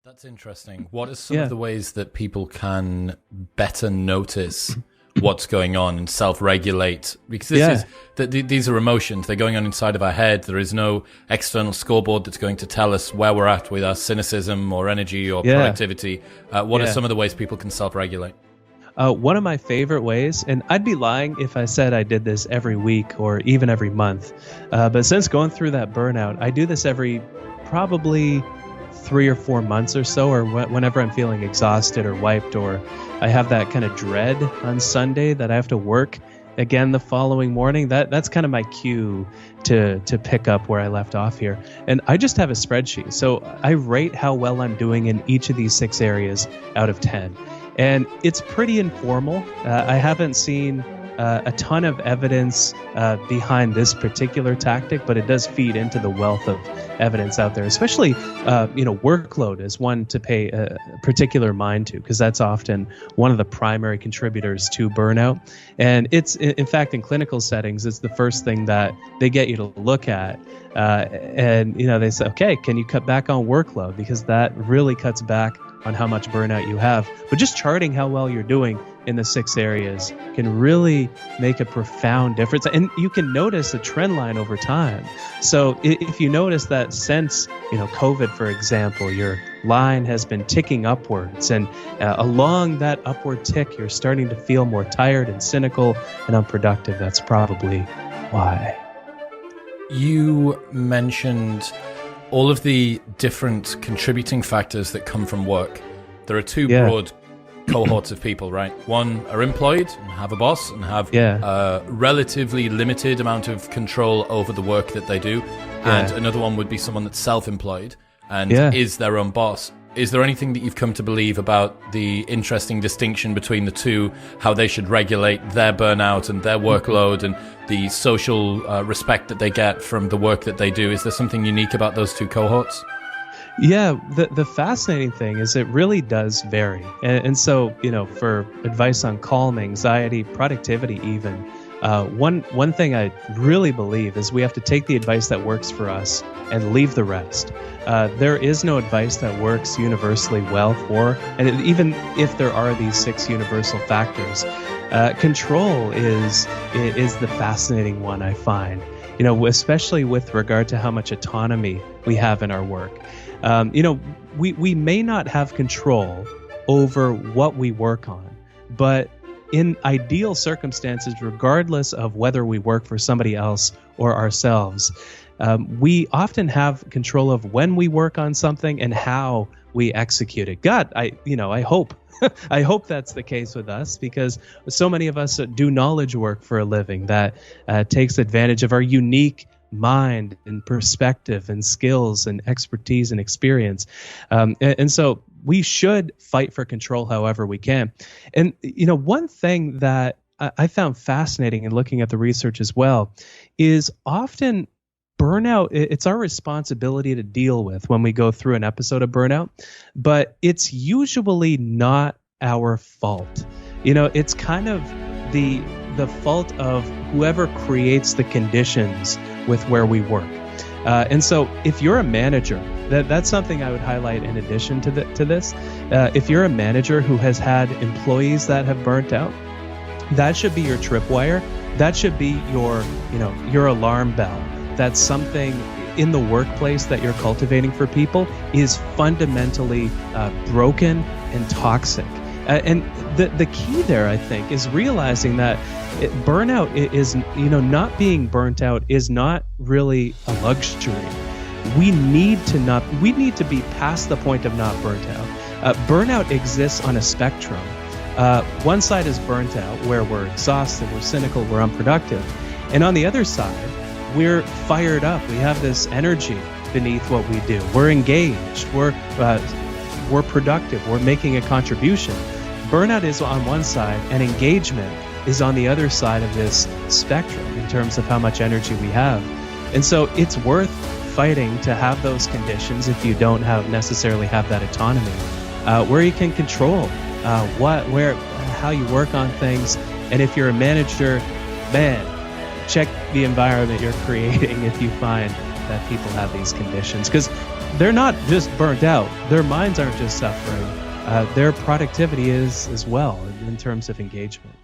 That's interesting. What are some of the ways that people can better notice what's going on and self-regulate? Because these are emotions. They're going on inside of our head. There is no external scoreboard that's going to tell us where we're at with our cynicism or energy or productivity. What are some of the ways people can self-regulate? One of my favorite ways, and I'd be lying if I said I did this every week or even every month, but since going through that burnout, I do this every probably 3 or 4 months or so, or whenever I'm feeling exhausted or wiped, or I have that kind of dread on Sunday that I have to work again the following morning. That's kind of my cue to pick up where I left off here. And I just have a spreadsheet. So I rate how well I'm doing in each of these 6 areas out of 10. And it's pretty informal. I haven't seen a ton of evidence behind this particular tactic, but it does feed into the wealth of evidence out there, especially, workload is one to pay a particular mind to, because that's often one of the primary contributors to burnout. And it's, in fact, in clinical settings, it's the first thing that they get you to look at. They say, okay, can you cut back on workload? Because that really cuts back on how much burnout you have. But just charting how well you're doing in the 6 areas can really make a profound difference. And you can notice a trend line over time. So if you notice that since, COVID, for example, your line has been ticking upwards, and along that upward tick, you're starting to feel more tired and cynical and unproductive, that's probably why. You mentioned all of the different contributing factors that come from work. There are 2 broad cohorts of people, right? One are employed and have a boss and have a relatively limited amount of control over the work that they do. And another one would be someone that's self-employed and is their own boss. Is there anything that you've come to believe about the interesting distinction between the 2, how they should regulate their burnout and their workload and the social respect that they get from the work that they do? Is there something unique about those 2 cohorts? Yeah, the fascinating thing is it really does vary. And so, for advice on calm, anxiety, productivity even, one thing I really believe is we have to take the advice that works for us and leave the rest. There is no advice that works universally well for, and even if there are these 6 universal factors, control is the fascinating one, I find, especially with regard to how much autonomy we have in our work. We may not have control over what we work on, but in ideal circumstances, regardless of whether we work for somebody else or ourselves, we often have control of when we work on something and how we execute it. God, I hope I hope that's the case with us, because so many of us do knowledge work for a living that takes advantage of our unique mind and perspective and skills and expertise and experience. And so we should fight for control however we can. And, one thing that I found fascinating in looking at the research as well is often burnout, it's our responsibility to deal with when we go through an episode of burnout, but it's usually not our fault. It's kind of the fault of whoever creates the conditions with where we work. And so if you're a manager, that's something I would highlight in addition to this. If you're a manager who has had employees that have burnt out, that should be your tripwire. That should be your alarm bell. That's something in the workplace that you're cultivating for people is fundamentally broken and toxic. And the key there, I think, is realizing that burnout is, not being burnt out is not really a luxury. We need to be past the point of not burnt out. Burnout exists on a spectrum. One side is burnt out, where we're exhausted, we're cynical, we're unproductive. And on the other side, we're fired up. We have this energy beneath what we do. We're engaged. We're productive. We're making a contribution. Burnout is on one side, and engagement is on the other side of this spectrum in terms of how much energy we have. And so it's worth fighting to have those conditions if you don't necessarily have that autonomy, where you can control how you work on things. And if you're a manager, check the environment you're creating if you find that people have these conditions. Because they're not just burnt out. Their minds aren't just suffering. Their productivity is as well in terms of engagement.